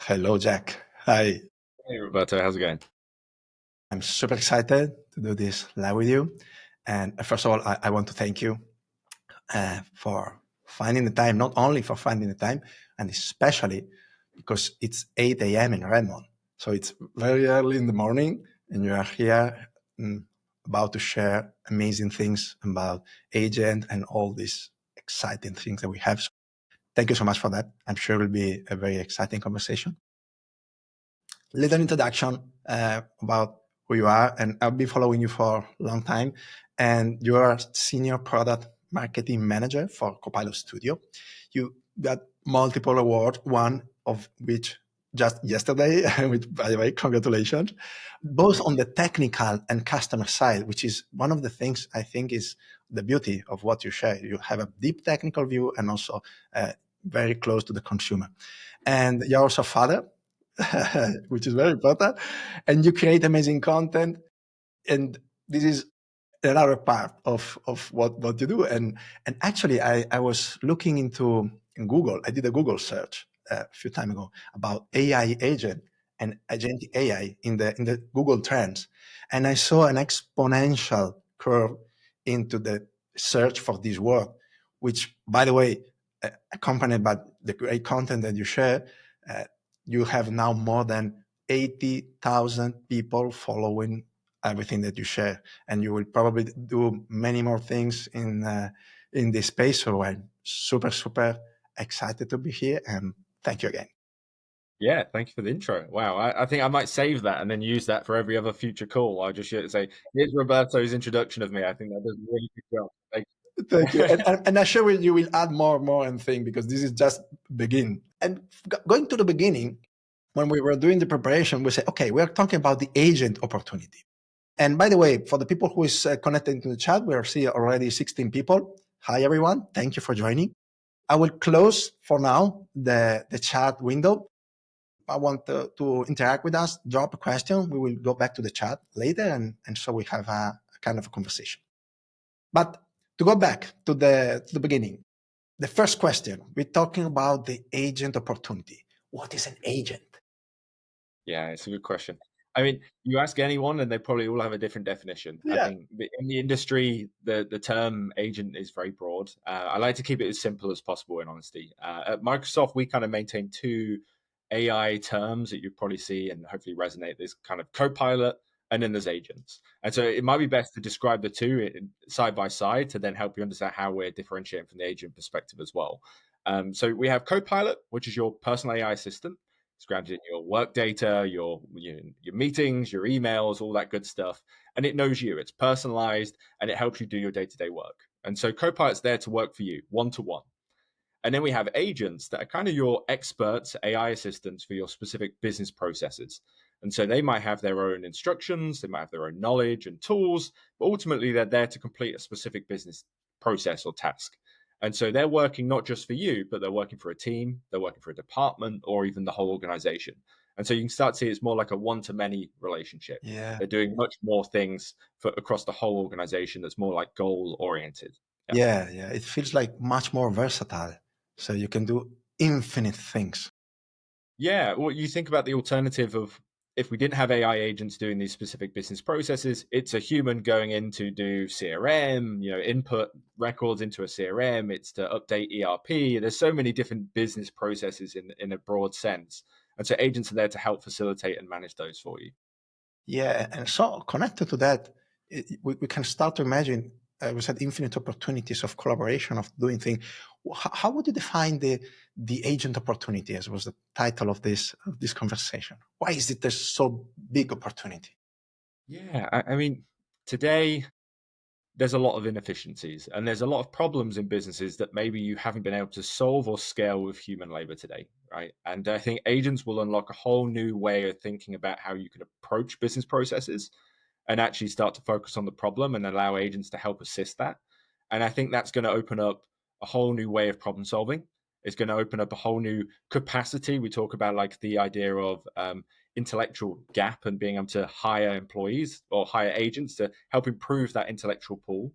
Hello, Jack. Hi. Hey Roberto, how's it going? I'm super excited to do this live with you. And first of all, I want to thank you for finding the time, not only for finding the time, and especially because it's 8 a.m. in Redmond. So it's very early in the morning, and you are here about to share amazing things about agent and all these exciting things that we have. So thank you so much for that. I'm sure it will be a very exciting conversation. Little introduction about who you are, and I've been following you for a long time. And you are senior product marketing manager for Copilot Studio. You got multiple awards, one of which just yesterday, which by the way, congratulations, both on the technical and customer side, which is one of the things I think is the beauty of what you share. You have a deep technical view and also very close to the consumer. And you're also a father, which is very important. And you create amazing content. And this is another part of what you do. And actually, I was looking into in Google. I did a Google search a few time ago about AI agent and agentic AI in the Google Trends, and I saw an exponential curve into the search for this word, which, by the way, accompanied by the great content that you share, uh, you have now more than 80,000 people following everything that you share, and you will probably do many more things in this space. So I'm super excited to be here, and thank you again. Yeah, thank you for the intro. Wow, I think I might save that and then use that for every other future call. I'll just say, here's Roberto's introduction of me. I think that does a really good job. Thank Thank you, you. and I'm sure you will add more and thing because this is just begin. And going to the beginning, when we were doing the preparation, we said, okay, we are talking about the agent opportunity. And by the way, for the people who is connected to the chat, we are seeing already 16 people. Hi, everyone. Thank you for joining. I will close for now the chat window. I want to interact with us, drop a question. We will go back to the chat later, and so we have a kind of a conversation. But to go back to the beginning, the first question, we're talking about the agent opportunity. What is an agent? Yeah, it's a good question. I mean, you ask anyone, and they probably all have a different definition. I Yeah. think in the industry, the term agent is very broad. I like to keep it as simple as possible, in honesty. At Microsoft, we kind of maintain two AI terms that you probably see and hopefully resonate. There's kind of Copilot, and then there's agents. And so it might be best to describe the two side by side to then help you understand how we're differentiating from the agent perspective as well. So we have Copilot, which is your personal AI assistant. It's grounded in your work data, your meetings, your emails, all that good stuff, and it knows you. It's personalized and it helps you do your day to day work. And so Copilot's there to work for you one to one. And then we have agents that are kind of your experts, AI assistants for your specific business processes. And so they might have their own instructions, they might have their own knowledge and tools, but ultimately they're there to complete a specific business process or task. And so they're working not just for you, but they're working for a team, they're working for a department, or even the whole organization. And so you can start to see it's more like a one to many relationship. Yeah. They're doing much more things across the whole organization that's more like goal oriented. Yeah. Yeah. It feels like much more versatile. So you can do infinite things. Yeah, well, you think about the alternative of if we didn't have AI agents doing these specific business processes, it's a human going in to do CRM, input records into a CRM, it's to update ERP. There's so many different business processes in a broad sense. And so agents are there to help facilitate and manage those for you. Yeah, and so connected to that, we can start to imagine. We said infinite opportunities of collaboration, of doing things. How would you define the agent opportunity, as was the title of this conversation? Why is it a so big opportunity? Yeah, I mean, today there's a lot of inefficiencies and there's a lot of problems in businesses that maybe you haven't been able to solve or scale with human labor today, right? And I think agents will unlock a whole new way of thinking about how you can approach business processes and actually start to focus on the problem and allow agents to help assist that. And I think that's going to open up a whole new way of problem solving. It's going to open up a whole new capacity. We talk about like the idea of intellectual gap and being able to hire employees or hire agents to help improve that intellectual pool.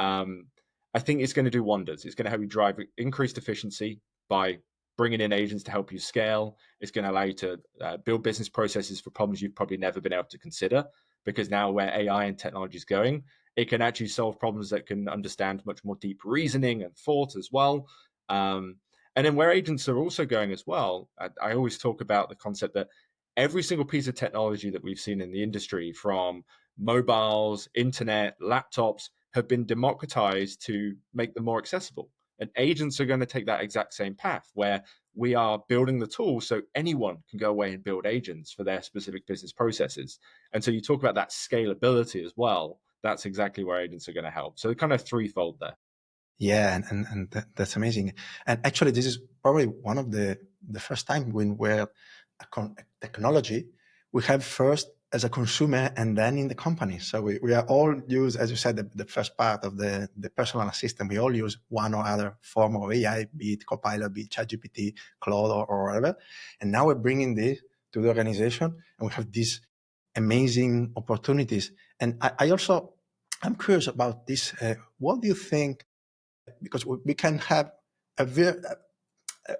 Um, I think it's going to do wonders. It's going to help you drive increased efficiency by bringing in agents to help you scale. It's going to allow you to build business processes for problems you've probably never been able to consider, because now where AI and technology is going, it can actually solve problems that can understand much more deep reasoning and thought as well. And then where agents are also going as well, I always talk about the concept that every single piece of technology that we've seen in the industry, from mobiles, internet, laptops, have been democratized to make them more accessible. And agents are going to take that exact same path, where we are building the tool so anyone can go away and build agents for their specific business processes. And so you talk about that scalability as well. That's exactly where agents are going to help. So kind of threefold there. Yeah, and that's amazing. And actually, this is probably one of the first time when where a technology we have first as a consumer and then in the company. So we are all use, as you said, the first part of the personal assistant. We all use one or other form of AI, be it Copilot, be it ChatGPT, Claude, or whatever. And now we're bringing this to the organization, and we have these amazing opportunities. And I also I'm curious about this. What do you think, because we can have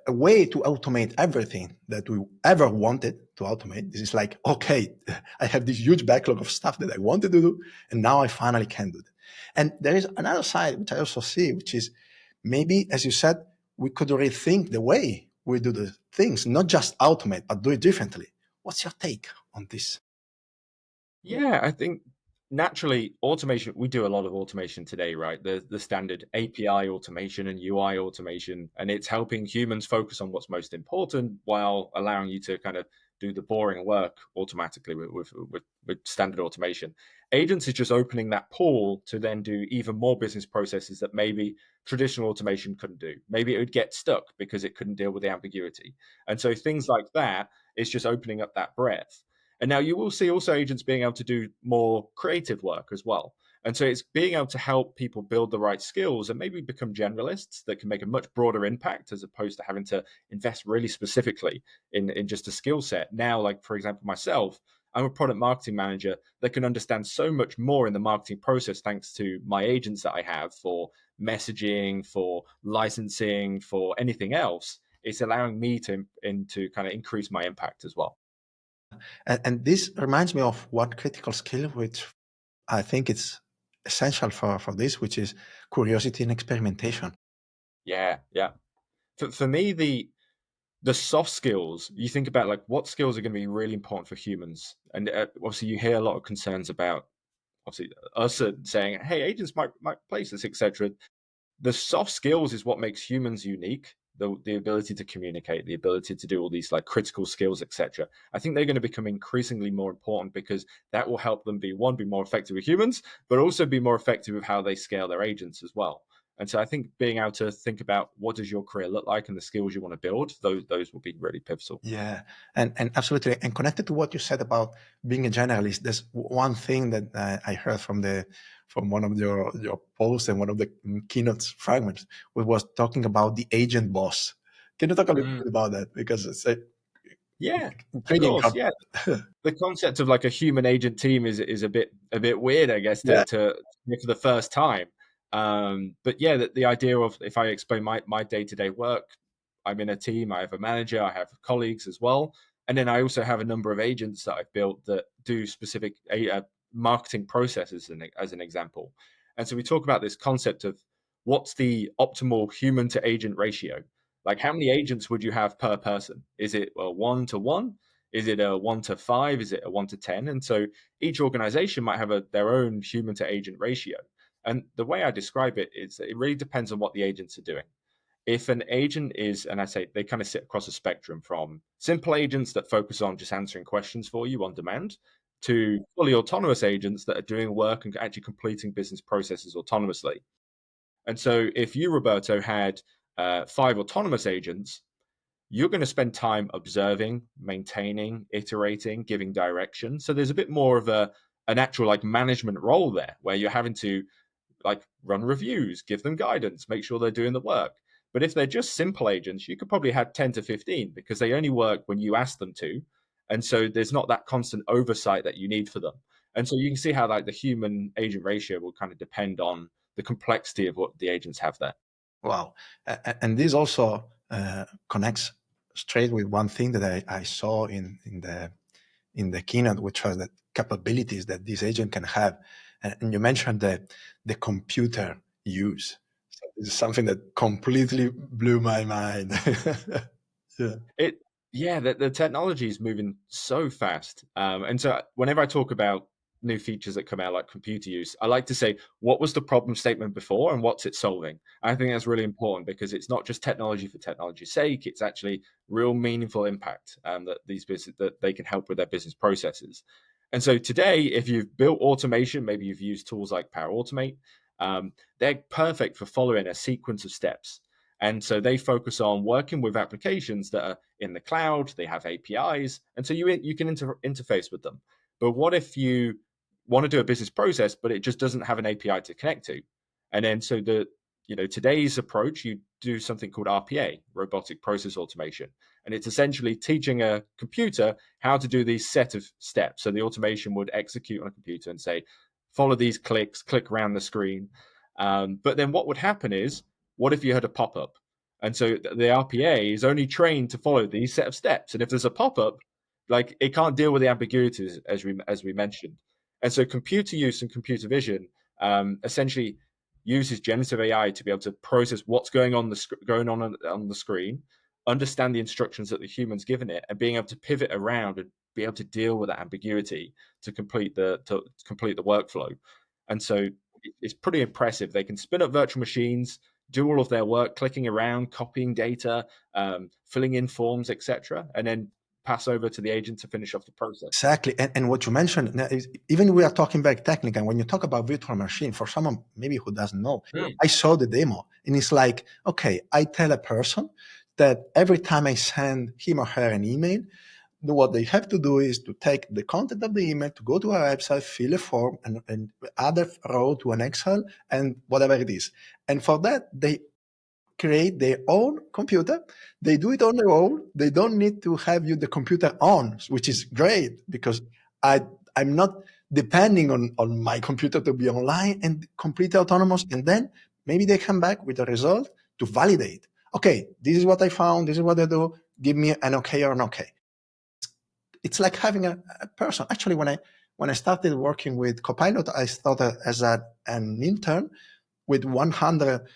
a way to automate everything that we ever wanted to automate. This is like, okay, I have this huge backlog of stuff that I wanted to do, and now I finally can do it. And there is another side, which I also see, which is maybe, as you said, we could rethink the way we do the things, not just automate, but do it differently. What's your take on this? Yeah, I think naturally automation, we do a lot of automation today, right? The standard API automation and UI automation, and it's helping humans focus on what's most important while allowing you to kind of do the boring work automatically with standard automation. Agents is just opening that pool to then do even more business processes that maybe traditional automation couldn't do. Maybe it would get stuck because it couldn't deal with the ambiguity. And so things like that is just opening up that breadth. And now you will see also agents being able to do more creative work as well. And so it's being able to help people build the right skills and maybe become generalists that can make a much broader impact, as opposed to having to invest really specifically in just a skill set. Now, like for example, myself, I'm a product marketing manager that can understand so much more in the marketing process thanks to my agents that I have for messaging, for licensing, for anything else. It's allowing me to kind of increase my impact as well. And this reminds me of one critical skill, which I think it's essential for this, which is curiosity and experimentation. Yeah, yeah. For me, the soft skills, you think about like what skills are going to be really important for humans, and obviously you hear a lot of concerns about obviously us saying, "Hey, agents might place this, etc." The soft skills is what makes humans unique. The ability to communicate, the ability to do all these like critical skills, etc. I think they're going to become increasingly more important, because that will help them be more effective with humans, but also be more effective with how they scale their agents as well. And so I think being able to think about what does your career look like and the skills you want to build, those will be really pivotal. Yeah, and absolutely. And connected to what you said about being a generalist, there's one thing that I heard from one of your posts and one of the keynote fragments, which was talking about the agent boss. Can you talk a little Mm. bit about that, because it's a Yeah, of intriguing course. concept? Yeah, the concept of like a human agent team is a bit weird, I guess, Yeah. to hear for the first time. But yeah, the idea of, if I explain my day to day work, I'm in a team. I have a manager. I have colleagues as well, and then I also have a number of agents that I've built that do specific marketing processes, as an example. And so we talk about this concept of what's the optimal human to agent ratio. Like, how many agents would you have per person? Is it a 1 to 1? Is it a 1 to 5? Is it a 1 to 10? And so each organization might have their own human to agent ratio. And the way I describe it is that it really depends on what the agents are doing. If an agent is, and I say they kind of sit across a spectrum from simple agents that focus on just answering questions for you on demand, to fully autonomous agents that are doing work and actually completing business processes autonomously. And so if you, Roberto, had 5 autonomous agents, you're going to spend time observing, maintaining, iterating, giving direction. So there's a bit more of an actual like management role there, where you're having to like run reviews, give them guidance, make sure they're doing the work. But if they're just simple agents, you could probably have 10 to 15, because they only work when you ask them to. And so there's not that constant oversight that you need for them. And so you can see how like the human agent ratio will kind of depend on the complexity of what the agents have there. Wow. And this also connects straight with one thing that I saw in the keynote, which was the capabilities that this agent can have. And you mentioned the computer use. So this is something that completely blew my mind. Yeah. It yeah, the technology is moving so fast, and so whenever I talk about new features that come out like computer use, I like to say what was the problem statement before and what's it solving. I think that's really important because it's not just technology for technology's sake; it's actually real meaningful impact that these business that they can help with their business processes. And so today, if you've built automation, maybe you've used tools like Power Automate, they're perfect for following a sequence of steps. And so they focus on working with applications that are in the cloud, they have APIs, and so you can interface with them. But what if you want to do a business process, but it just doesn't have an API to connect to? And then so today's approach, you do something called RPA, robotic process automation, and it's essentially teaching a computer how to do these set of steps. So the automation would execute on a computer and say, follow these clicks, click around the screen. But then what would happen is, what if you had a pop up? And so the RPA is only trained to follow these set of steps. And if there's a pop up, like it can't deal with the ambiguities as we mentioned. And so computer use and computer vision essentially uses generative AI to be able to process what's going on the screen, understand the instructions that the human's given it, and being able to pivot around and be able to deal with that ambiguity to complete the workflow. And so it's pretty impressive. They can spin up virtual machines, do all of their work, clicking around, copying data, filling in forms, etc., and then pass over to the agent to finish off the process. Exactly. And what you mentioned, is, even we are talking very technical. When you talk about virtual machine, for someone maybe who doesn't know, I saw the demo and it's like, okay, I tell a person that every time I send him or her an email, what they have to do is to take the content of the email, to go to our website, fill a form, and add a row to an Excel and whatever it is. And for that, they create their own computer. They do it on their own. They don't need to have you the computer on, which is great because I'm not depending on my computer to be online and completely autonomous. And then maybe they come back with a result to validate. Okay, this is what I found. This is what I do. Give me an okay or an okay. It's like having a person. Actually, when I started working with Copilot, I started as an intern with 100%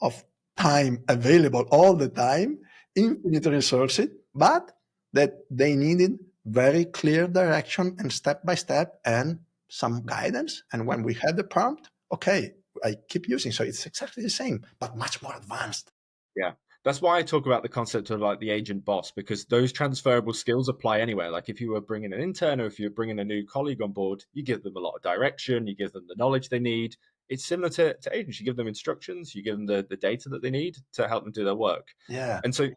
of time available all the time, infinite resources, but that they needed very clear direction and step by step and some guidance. And when we had the prompt, okay, I keep using. So it's exactly the same, but much more advanced. Yeah. That's why I talk about the concept of like the agent boss, because those transferable skills apply anywhere. Like if you were bringing an intern or if you're bringing a new colleague on board, you give them a lot of direction, you give them the knowledge they need. It's similar to agents. You give them instructions, you give them the data that they need to help them do their work. Yeah. And so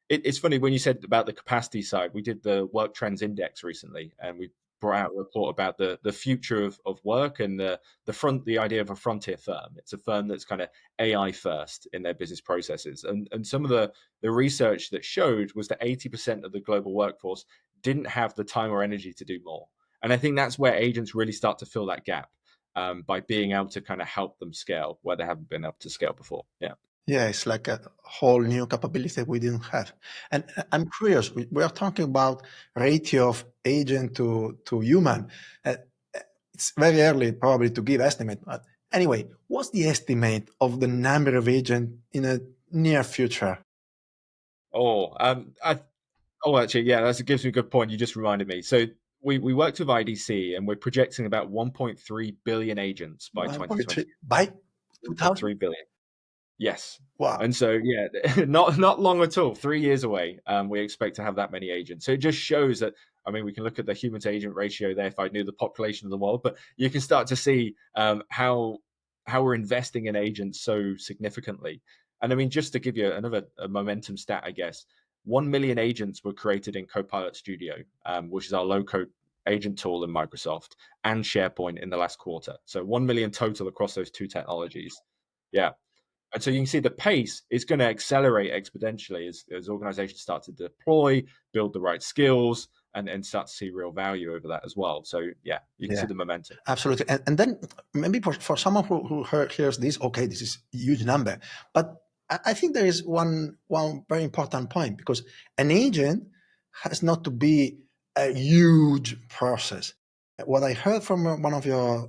it's funny when you said about the capacity side, we did the Work Trends Index recently, and we brought out a report about the future of work and the idea of a frontier firm. It's a firm that's kind of AI first in their business processes. And some of the research that showed was that 80% of the global workforce didn't have the time or energy to do more. And I think that's where agents really start to fill that gap by being able to kind of help them scale where they haven't been able to scale before. Yeah. Yeah, it's like a whole new capability that we didn't have. And I'm curious, we are talking about ratio of agent to human. Uh, it's very early probably to give estimate, but anyway, what's the estimate of the number of agents in a near future? Oh, actually, yeah, that gives me a good point. You just reminded me. So we worked with IDC, and we're projecting about 1.3 billion agents by 1.3 2020. by 2000? 1.3 billion. Yes. Wow. And so, yeah, not long at all. 3 years away, we expect to have that many agents. So it just shows that. I mean, we can look at the human to agent ratio there if I knew the population of the world, but you can start to see how we're investing in agents so significantly. And I mean, just to give you another a momentum stat, I guess 1 million agents were created in Copilot Studio, which is our low-code agent tool in Microsoft, and SharePoint in the last quarter. So 1 million total across those two technologies. Yeah. And so you can see the pace is going to accelerate exponentially as organizations start to deploy, build the right skills, and start to see real value over that as well. So yeah, you can see Yeah, the momentum. absolutely. And then maybe for someone who hears this, okay, this is a huge number, but I think there is one very important point, because an agent has not to be a huge process. What I heard from one of your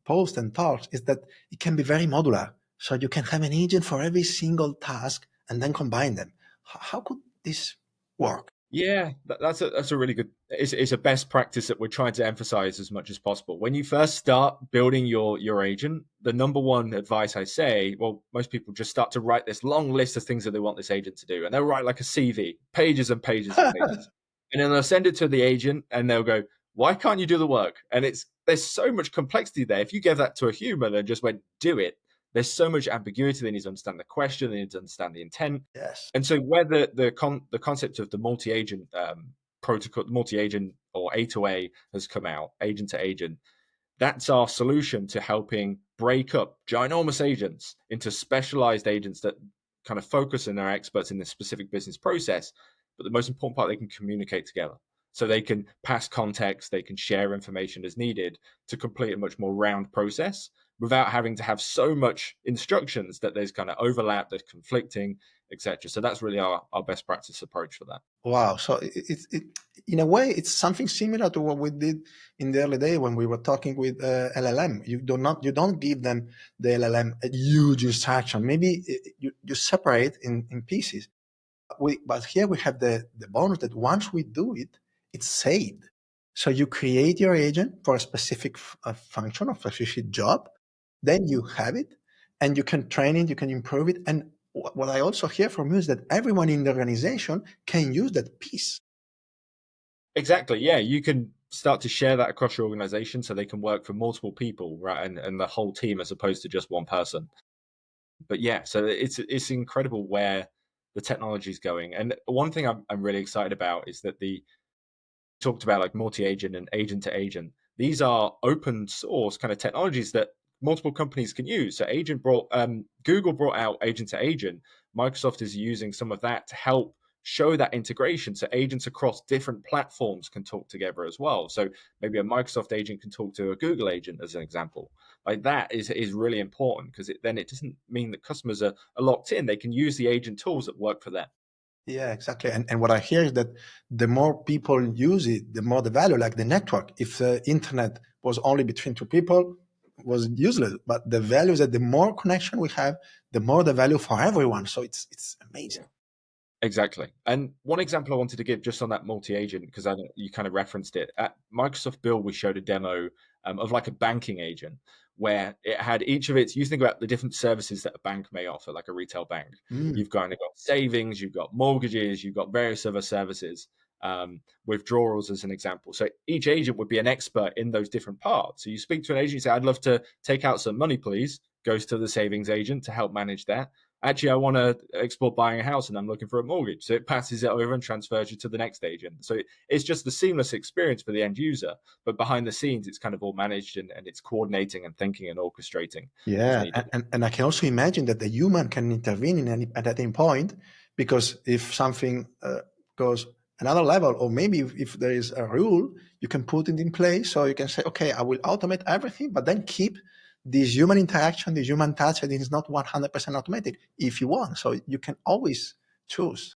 posts and talks is that it can be very modular. So you can have an agent for every single task and then combine them. How could this work? Yeah, that's a really good. It's a best practice that we're trying to emphasize as much as possible. When you first start building your agent, the number one advice I say, well, most people just start to write this long list of things that they want this agent to do, and they'll write like a CV, pages and pages and pages, and then they'll send it to the agent, and they'll go, "Why can't you do the work?" And there's so much complexity there. If you gave that to a human and just went, "Do it," there's so much ambiguity. They need to understand the question, they need to understand the intent, Yes. and so where the concept of the multi-agent protocol, multi-agent or A to A has come out, agent to agent, that's our solution to helping break up ginormous agents into specialized agents that kind of focus and are experts in this specific business process. But the most important part, they can communicate together. So they can pass context, they can share information as needed to complete a much more round process without having to have so much instructions that there's kind of overlap, there's conflicting, etc. So that's really our best practice approach for that. Wow. So in a way, it's something similar to what we did in the early day when we were talking with LLM. You don't give them the LLM a huge instruction. Maybe you separate in pieces. But here we have the bonus that once we do it, it's saved. So you create your agent for a specific function of a specific job, then you have it, and you can train it, you can improve it. And what I also hear from you is that everyone in the organization can use that piece. Exactly. Yeah, you can start to share that across your organization so they can work for multiple people, right? And the whole team as opposed to just one person. But yeah, so it's incredible where the technology is going. And one thing I'm really excited about is that the talked about like multi-agent and agent to agent. These are open source kind of technologies that multiple companies can use. So Google brought out agent to agent. Microsoft is using some of that to help show that integration. So agents across different platforms can talk together as well. So maybe a Microsoft agent can talk to a Google agent as an example. Like that is really important because then it doesn't mean that customers are locked in. They can use the agent tools that work for them. Yeah, exactly. And what I hear is that the more people use it, the more the value, like the network. If the internet was only between two people, it was useless. But the value is that the more connection we have, the more the value for everyone. So it's amazing. Exactly. And one example I wanted to give just on that multi-agent, because I know you kind of referenced it. At Microsoft Build, we showed a demo of like a banking agent where it had each of its, you think about the different services that a bank may offer, like a retail bank. Mm. You've kind of got savings, you've got mortgages, you've got various other services, withdrawals as an example. So each agent would be an expert in those different parts. So you speak to an agent, you say, I'd love to take out some money, please. Goes to the savings agent to help manage that. Actually, I want to explore buying a house and I'm looking for a mortgage. So it passes it over and transfers you to the next agent. So it's just a seamless experience for the end user. But behind the scenes, it's kind of all managed and it's coordinating and thinking and orchestrating as Yeah, needed. and I can also imagine that the human can intervene at any point, because if something goes another level, or maybe if there is a rule, you can put it in place. So you can say, okay, I will automate everything, but then keep this human interaction, this human touch, and it's not 100% automatic if you want. So you can always choose.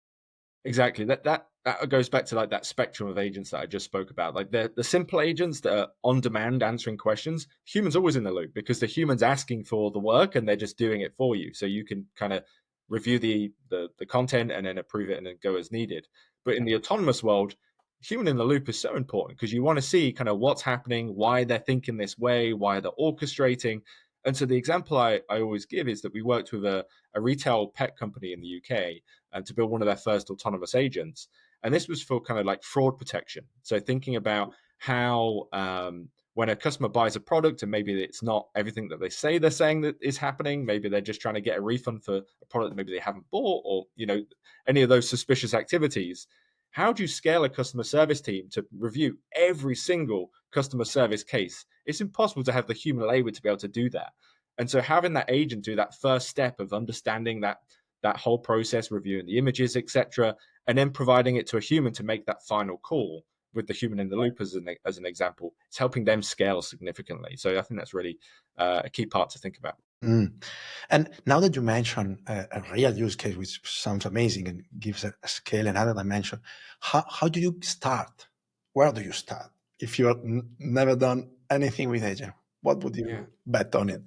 Exactly. That goes back to like that spectrum of agents that I just spoke about. Like the simple agents that are on demand answering questions, humans always in the loop because the humans asking for the work and they're just doing it for you. So you can kind of review the content and then approve it and then go as needed. But in the autonomous world, human in the loop is so important because you want to see kind of what's happening, why they're thinking this way, why they're orchestrating. And so the example I always give is that we worked with a retail pet company in the UK to build one of their first autonomous agents. And this was for kind of like fraud protection. So thinking about how when a customer buys a product and maybe it's not everything that they say they're saying that is happening, maybe they're just trying to get a refund for a product that maybe they haven't bought, or any of those suspicious activities. How do you scale a customer service team to review every single customer service case? It's impossible to have the human labor to be able to do that. And so having that agent do that first step of understanding that whole process, reviewing the images, etc., and then providing it to a human to make that final call with the human in the loop as an example, it's helping them scale significantly. So I think that's really a key part to think about. Mm. And now that you mention a real use case, which sounds amazing and gives a scale and other dimension, how do you start? Where do you start? If you have never done anything with agent, what would Yeah. you bet on it?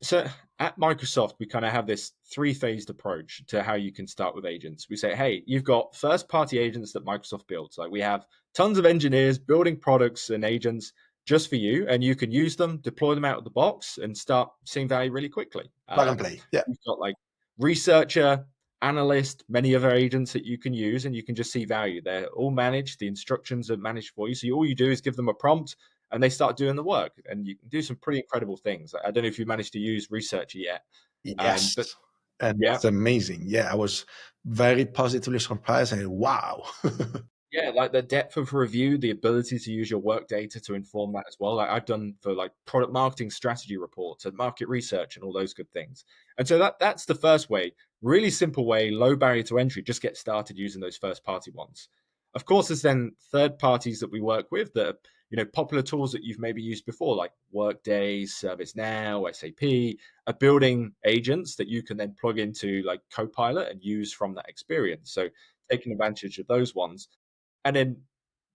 So at Microsoft, we kind of have this three-phased approach to how you can start with agents. We say, hey, you've got first-party agents that Microsoft builds. Like we have tons of engineers building products and agents just for you, and you can use them, deploy them out of the box, and start seeing value really quickly. Plug and play. Yeah. You've got like researcher, analyst, many other agents that you can use, and you can just see value. They're all managed. The instructions are managed for you. So all you do is give them a prompt and they start doing the work. And you can do some pretty incredible things. I don't know if you managed to use Researcher yet, Yes. but And yeah, it's amazing. Yeah. I was very positively surprised and wow. yeah, like the depth of review, the ability to use your work data to inform that as well. Like I've done for like product marketing strategy reports and market research and all those good things. And so that's the first way, really simple way, low barrier to entry. Just get started using those first party ones. Of course, there's then third parties that we work with that are, popular tools that you've maybe used before, like Workday, ServiceNow, SAP, are building agents that you can then plug into like Copilot and use from that experience. So taking advantage of those ones. And then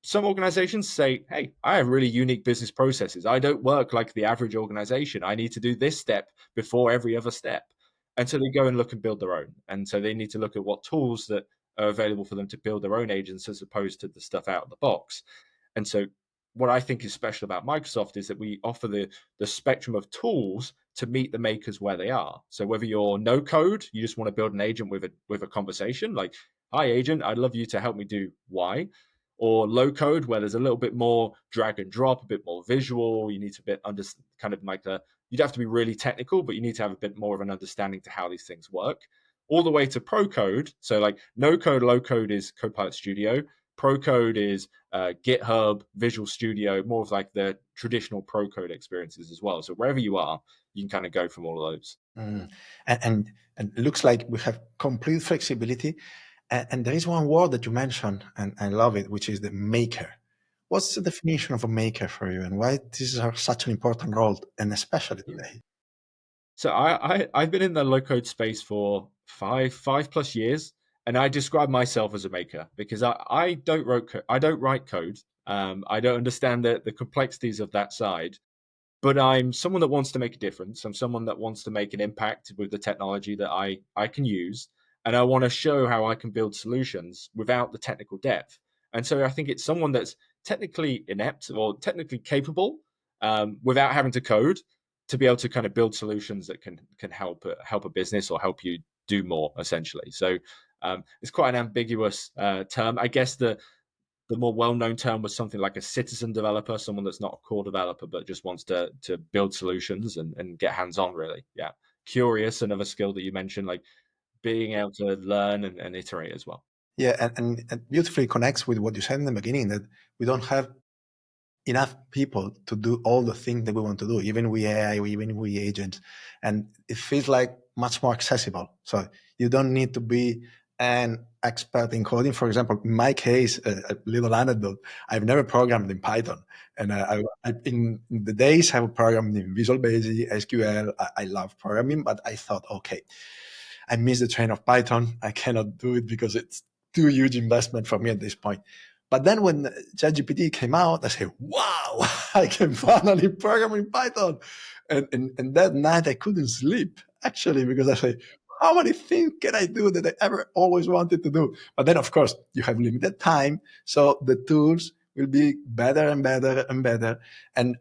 some organizations say, hey, I have really unique business processes. I don't work like the average organization. I need to do this step before every other step. And so they go and look and build their own. And so they need to look at what tools that are available for them to build their own agents as opposed to the stuff out of the box. And so what I think is special about Microsoft is that we offer the spectrum of tools to meet the makers where they are. So whether you're no code, you just want to build an agent with a conversation, like, hi agent, I'd love you to help me do Y, or low code where there's a little bit more drag and drop, a bit more visual. You need to bit under kind of like you'd have to be really technical, but you need to have a bit more of an understanding to how these things work. All the way to pro code. So like no code, low code is Copilot Studio. Pro code is GitHub, Visual Studio, more of like the traditional pro code experiences as well. So wherever you are, you can kind of go from all of those. Mm. And it looks like we have complete flexibility. And there is one word that you mentioned, and I love it, which is the maker. What's the definition of a maker for you, and why this is such an important role, and especially today? So I've been in the low code space for five plus years, and I describe myself as a maker because I don't write code. I don't understand the complexities of that side, but I'm someone that wants to make a difference. I'm someone that wants to make an impact with the technology that I can use, and I want to show how I can build solutions without the technical depth. And so I think it's someone that's technically inept or technically capable without having to code to be able to kind of build solutions that can help a business or help you do more essentially. So it's quite an ambiguous term. I guess the more well-known term was something like a citizen developer, someone that's not a core developer but just wants to build solutions and get hands-on really. Yeah. Curious, another skill that you mentioned, like being able to learn and iterate as well. Yeah, and beautifully connects with what you said in the beginning, that we don't have enough people to do all the things that we want to do, even with AI, even with agents. And it feels like much more accessible. So you don't need to be an expert in coding. For example, in my case, a little anecdote, I've never programmed in Python. And in the days I programmed in Visual Basic, SQL, I love programming, but I thought, okay, I missed the train of Python. I cannot do it because it's too huge investment for me at this point. But then when ChatGPT came out, I said, wow, I can finally program in Python. And that night I couldn't sleep actually because I said, how many things can I do that I ever always wanted to do? But then, of course, you have limited time. So the tools will be better and better and better. And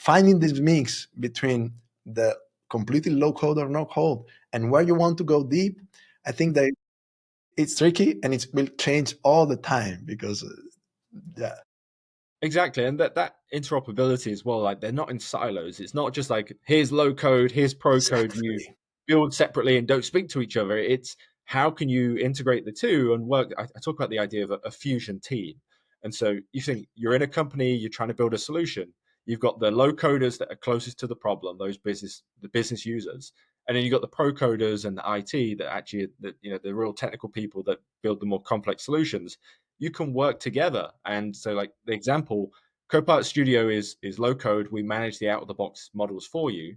finding this mix between the completely low code or no code and where you want to go deep, I think that it's tricky and it will change all the time because, yeah, Exactly, and that interoperability as well. Like they're not in silos. It's not just like here's low code, here's pro code. You exactly. build separately and don't speak to each other. It's how can you integrate the two and work. I talk about the idea of a fusion team. And so you think you're in a company, you're trying to build a solution. You've got the low coders that are closest to the problem, the business users, and then you've got the pro coders and the IT that actually the real technical people that build the more complex solutions. You can work together. And so like the example, Copilot Studio is low code. We manage the out of the box models for you.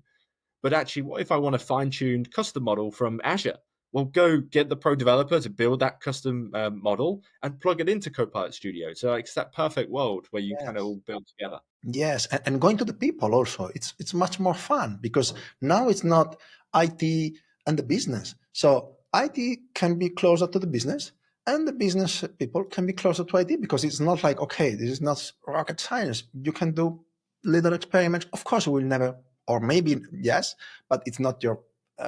But actually, what if I want a fine-tuned custom model from Azure? Well, go get the pro developer to build that custom model and plug it into Copilot Studio. So like, it's that perfect world where you kind of Yes. all build together. Yes, and going to the people also, it's much more fun because now it's not IT and the business. So IT can be closer to the business, and the business people can be closer to IT because it's not like, okay, this is not rocket science. You can do little experiments. Of course, we'll never, or maybe yes, but it's not your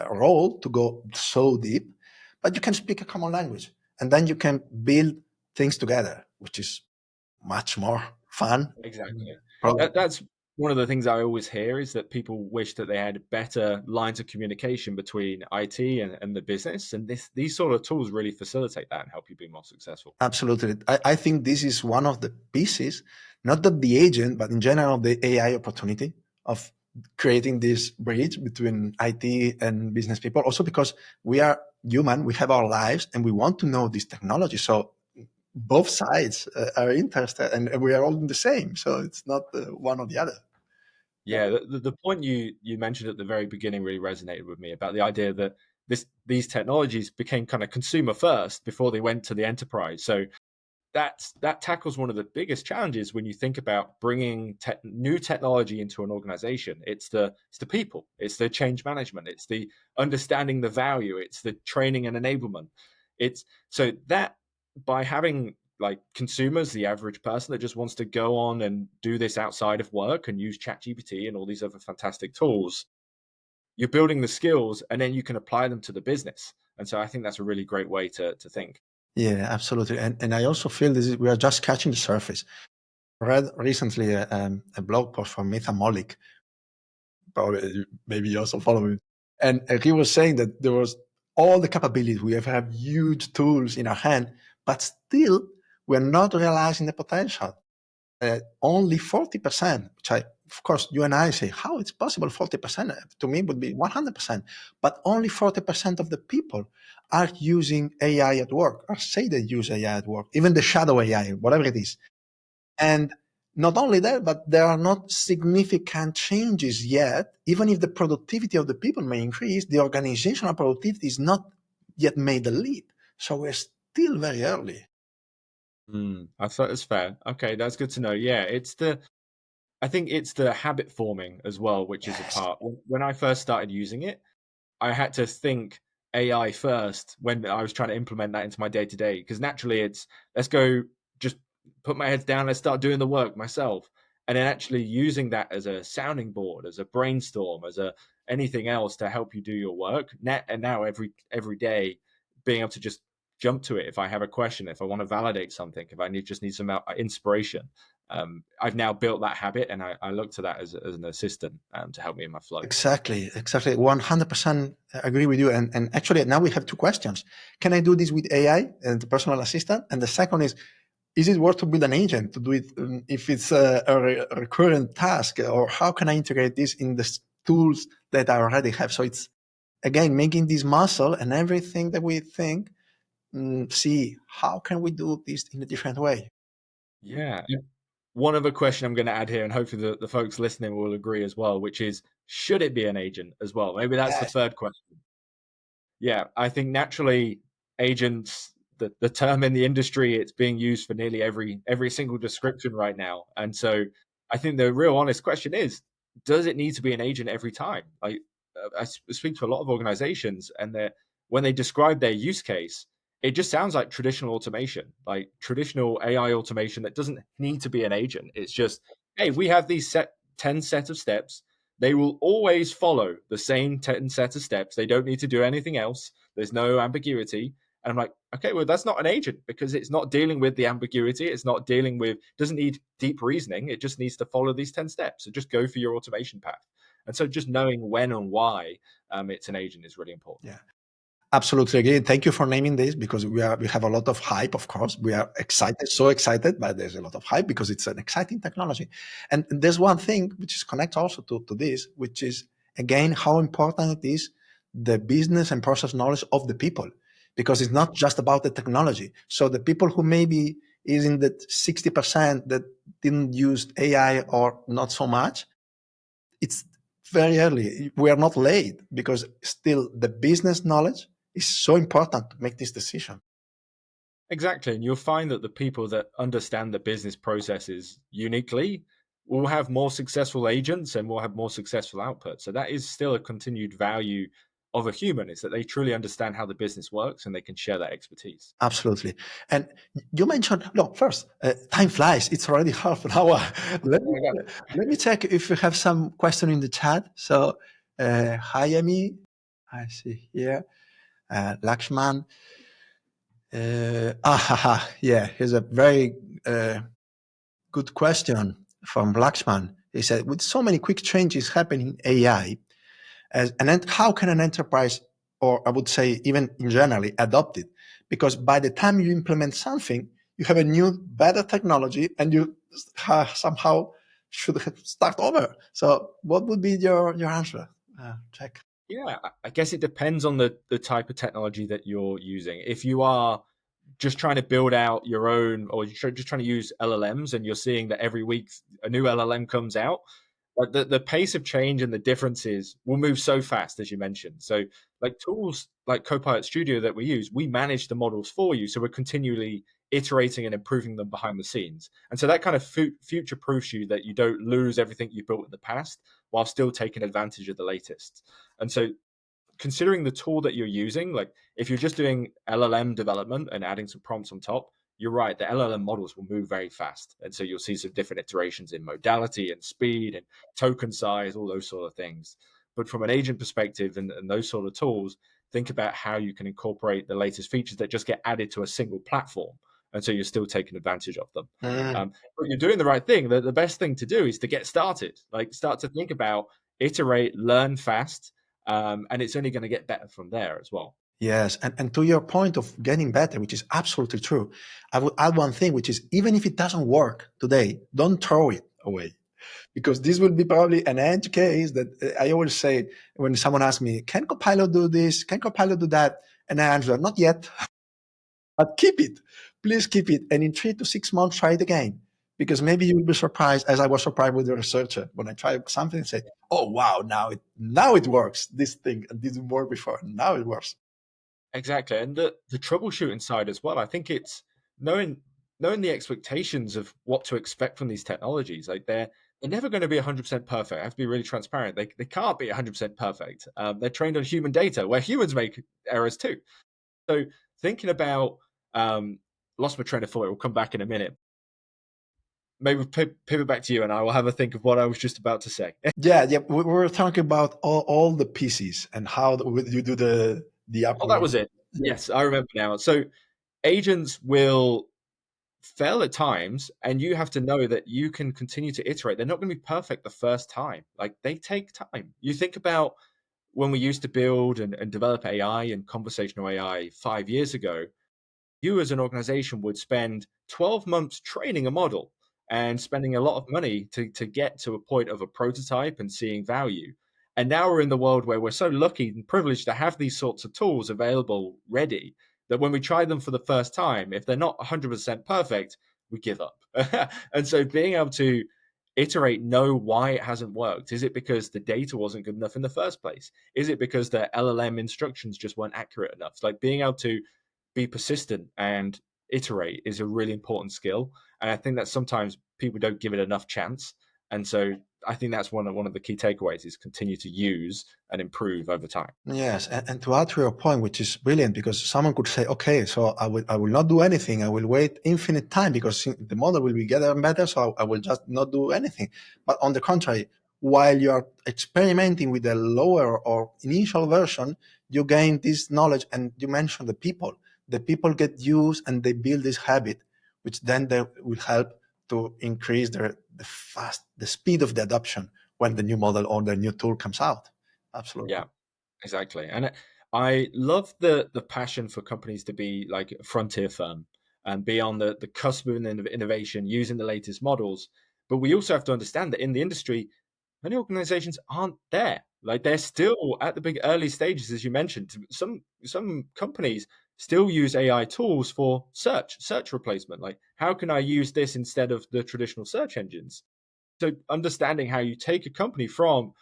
role to go so deep. But you can speak a common language, and then you can build things together, which is much more fun. Exactly. Probably. That's one of the things I always hear is that people wish that they had better lines of communication between IT and the business, and these sort of tools really facilitate that and help you be more successful. Absolutely. I think this is one of the pieces, not that the agent, but in general, the AI opportunity of creating this bridge between IT and business people. Also, because we are human, we have our lives, and we want to know this technology. So both sides are interested, and we are all the same. So it's not one or the other. Yeah, the point you mentioned at the very beginning really resonated with me about the idea that these technologies became kind of consumer first before they went to the enterprise. So that tackles one of the biggest challenges when you think about bringing new technology into an organization. It's the people, it's the change management, it's the understanding the value, it's the training and enablement. It's so that by having like consumers, the average person that just wants to go on and do this outside of work and use ChatGPT and all these other fantastic tools, you're building the skills and then you can apply them to the business. And so I think that's a really great way to think. Yeah, absolutely. And I also feel we are just scratching the surface. I read recently a blog post from Meta Malik. Probably, maybe you also follow him. And he was saying that there was all the capabilities. We have huge tools in our hand, but still we're not realizing the potential. Only 40%, which of course, you and I say, how it's possible 40%? To me, would be 100%. But only 40% of the people are using AI at work, or say they use AI at work, even the shadow AI, whatever it is. And not only that, but there are not significant changes yet. Even if the productivity of the people may increase, the organizational productivity is not yet made the leap. So we're still very early. I thought it's fair. Okay, that's good to know. Yeah, I think it's the habit forming as well, which is a Yes, part. When I first started using it, I had to think AI first when I was trying to implement that into my day to day. Because naturally, it's let's go, just put my head down, let's start doing the work myself, and then actually using that as a sounding board, as a brainstorm, as a anything else to help you do your work. And now every day, being able to just jump to it if I have a question, if I want to validate something, if I just need some inspiration. I've now built that habit, and I look to that as an assistant to help me in my flow. exactly. 100% agree with you. And actually, now we have two questions. Can I do this with AI and the personal assistant? And the second is it worth to build an agent to do it if it's a recurrent task? Or how can I integrate this in the tools that I already have? So it's, again, making this muscle and everything that we think, see how can we do this in a different way. Yeah. One other question I'm going to add here, and hopefully the folks listening will agree as well, which is should it be an agent as well? Maybe that's the Yes. third question. Yeah, I think naturally agents, the term in the industry, it's being used for nearly every single description right now. And so I think the real honest question is, does it need to be an agent every time? Like I speak to a lot of organizations and when they describe their use case, it just sounds like traditional automation, like traditional AI automation that doesn't need to be an agent. It's just, hey, we have these 10 set of steps, they will always follow the same 10 set of steps. They don't need to do anything else. There's no ambiguity. And I'm like, okay, well, that's not an agent because it's not dealing with the ambiguity. It's not dealing with, doesn't need deep reasoning. It just needs to follow these 10 steps. So just go for your automation path. And so just knowing when and why it's an agent is really important. Yeah. Absolutely agree. Thank you for naming this because we have a lot of hype, of course. We are excited, so excited, but there's a lot of hype because it's an exciting technology. And there's one thing which is connect also to this, which is again how important it is the business and process knowledge of the people. Because it's not just about the technology. So the people who maybe is in the 60% that didn't use AI or not so much, it's very early. We are not late because still the business knowledge is so important to make this decision. Exactly. And you'll find that the people that understand the business processes uniquely will have more successful agents and will have more successful output. So that is still a continued value of a human, is that they truly understand how the business works and they can share that expertise. Absolutely. And you mentioned, no, first, time flies. It's already half an hour. let, Oh me, my God. let me check if we have some question in the chat. So, hi, Amy. I see here. Lakshman. Yeah, here's a very good question from Lakshman. He said, with so many quick changes happening in AI, how can an enterprise, or I would say even in generally, adopt it? Because by the time you implement something, you have a new, better technology, and you somehow should start over. So, what would be your answer, Jack? Yeah, I guess it depends on the type of technology that you're using. If you are just trying to build out your own, or you're just trying to use LLMs, and you're seeing that every week a new LLM comes out, but the pace of change and the differences will move so fast, as you mentioned. So, like tools like Copilot Studio that we use, we manage the models for you. So we're continually iterating and improving them behind the scenes. And so that kind of future proofs you that you don't lose everything you built in the past while still taking advantage of the latest. And so considering the tool that you're using, like if you're just doing LLM development and adding some prompts on top, you're right, the LLM models will move very fast. And so you'll see some different iterations in modality and speed and token size, all those sort of things. But from an agent perspective and those sort of tools, think about how you can incorporate the latest features that just get added to a single platform. And so you're still taking advantage of them. Mm. But you're doing the right thing. The best thing to do is to get started, like start to think about, iterate, learn fast, and it's only going to get better from there as well. Yes, and to your point of getting better, which is absolutely true, I would add one thing, which is even if it doesn't work today, don't throw it away. Because this will be probably an edge case that I always say when someone asks me, can Copilot do this? Can Copilot do that? And I answer, not yet, but keep it. Please keep it. And in 3 to 6 months, try it again. Because maybe you'll be surprised, as I was surprised with the researcher when I tried something and said, oh, wow, now it works. This thing didn't work before. Now it works. Exactly, and the troubleshooting side as well. I think it's knowing the expectations of what to expect from these technologies. Like they're never going to be 100% perfect. I have to be really transparent. They can't be 100% perfect. They're trained on human data, where humans make errors too. So thinking about lost my train of thought. We'll come back in a minute. Maybe pivot back to you, and I will have a think of what I was just about to say. Yeah, yeah. We were talking about all the pieces and how you do the Oh, that upgrade. was it. Yeah. Yes, I remember now. So agents will fail at times, and you have to know that you can continue to iterate. They're not going to be perfect the first time. Like they take time. You think about when we used to build and develop AI and conversational AI 5 years ago, you as an organization would spend 12 months training a model and spending a lot of money to get to a point of a prototype and seeing value. And now we're in the world where we're so lucky and privileged to have these sorts of tools available ready that when we try them for the first time, if they're not 100% perfect, we give up. And so being able to iterate, know why it hasn't worked. Is it because the data wasn't good enough in the first place? Is it because the LLM instructions just weren't accurate enough? Like being able to be persistent and iterate is a really important skill. And I think that sometimes people don't give it enough chance. And so I think that's one of the key takeaways is continue to use and improve over time. Yes, and to add to your point, which is brilliant, because someone could say, okay, so I will not do anything. I will wait infinite time because the model will be getting better, so I will just not do anything. But on the contrary, while you are experimenting with the lower or initial version, you gain this knowledge, and you mentioned the people. The people get used and they build this habit, which then they will help to increase the speed of the adoption when the new model or the new tool comes out. Absolutely. Yeah, exactly. And I love the passion for companies to be like a frontier firm and be on the cusp of innovation using the latest models. But we also have to understand that in the industry, many organizations aren't there. Like they're still at the big early stages, as you mentioned. Some companies still use AI tools for search replacement. Like, how can I use this instead of the traditional search engines? So understanding how you take a company from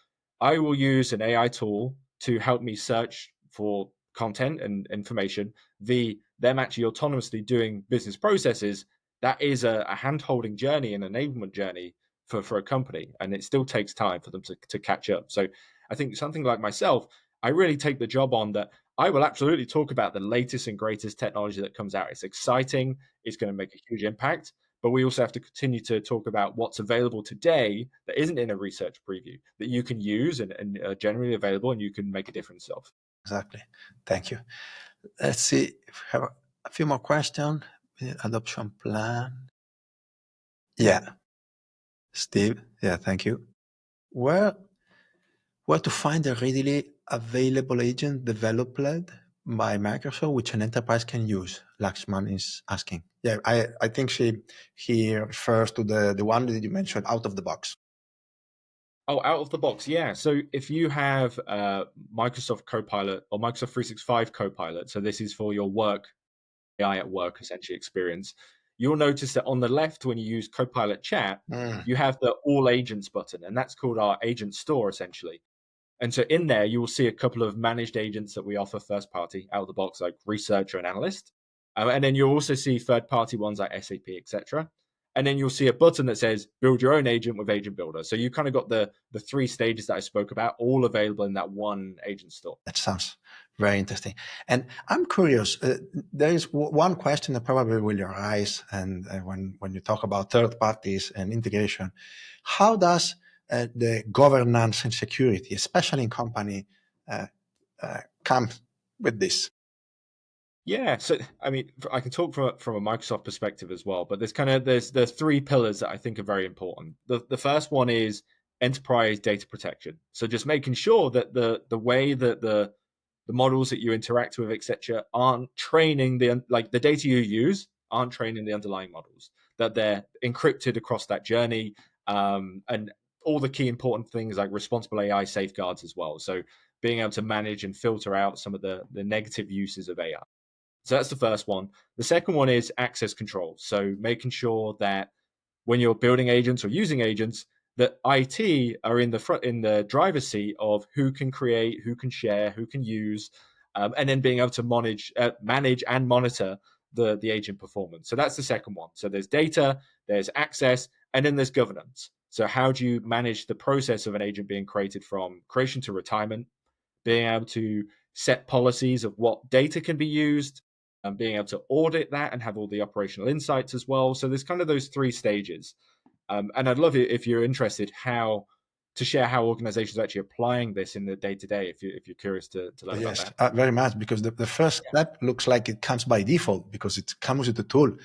I will use an AI tool to help me search for content and information. Them actually autonomously doing business processes, that is a hand-holding journey and enablement journey for a company. And it still takes time for them to catch up. So I think something like myself, I really take the job on that. I will absolutely talk about the latest and greatest technology that comes out. It's exciting. It's going to make a huge impact. But we also have to continue to talk about what's available today that isn't in a research preview that you can use and are generally available and you can make a difference of. Exactly. Thank you. Let's see if we have a few more questions. Adoption plan. Yeah, Steve. Yeah, thank you. Where where to find a readily available agent developed by Microsoft which an enterprise can use? Lakshman is asking. Yeah, I think he refers to the one that you mentioned out of the box. Oh, out of the box, yeah. So if you have Microsoft Copilot or Microsoft 365 Copilot, so this is for your work, AI at work essentially experience, you'll notice that on the left, when you use Copilot Chat, Mm, you have the All Agents button, and that's called our agent store essentially. And so in there, you will see a couple of managed agents that we offer first party out of the box, like researcher and analyst. And then you'll also see third party ones like SAP, etc. And then you'll see a button that says build your own agent with Agent Builder. So you kind of got the three stages that I spoke about all available in that one agent store. that sounds very interesting. And I'm curious. There is one question that probably will arise, and when you talk about third parties and integration, how does the governance and security, especially in company, uh, come with this? Yeah, so I mean, I can talk from a Microsoft perspective as well, but there's three pillars that I think are very important. The first one is enterprise data protection. So just making sure that the way that the models that you interact with, etc., aren't training the data you use aren't training the underlying models. That they're encrypted across that journey, and all the key important things like responsible AI safeguards as well. So being able to manage and filter out some of the negative uses of AI. So that's the first one. The second one is access control. So making sure that when you're building agents or using agents, that IT are in the driver's seat of who can create, who can share, who can use, and then being able to manage and monitor the agent performance. So that's the second one. So there's data, there's access, and then there's governance. So how do you manage the process of an agent being created from creation to retirement, being able to set policies of what data can be used, and being able to audit that and have all the operational insights as well. So there's kind of those three stages. And I'd love it if you're interested to share how organizations are actually applying this in the day to day. If you're curious to learn about Yes, that. very much, because the first Yeah. step looks like it comes by default because it comes with the tool,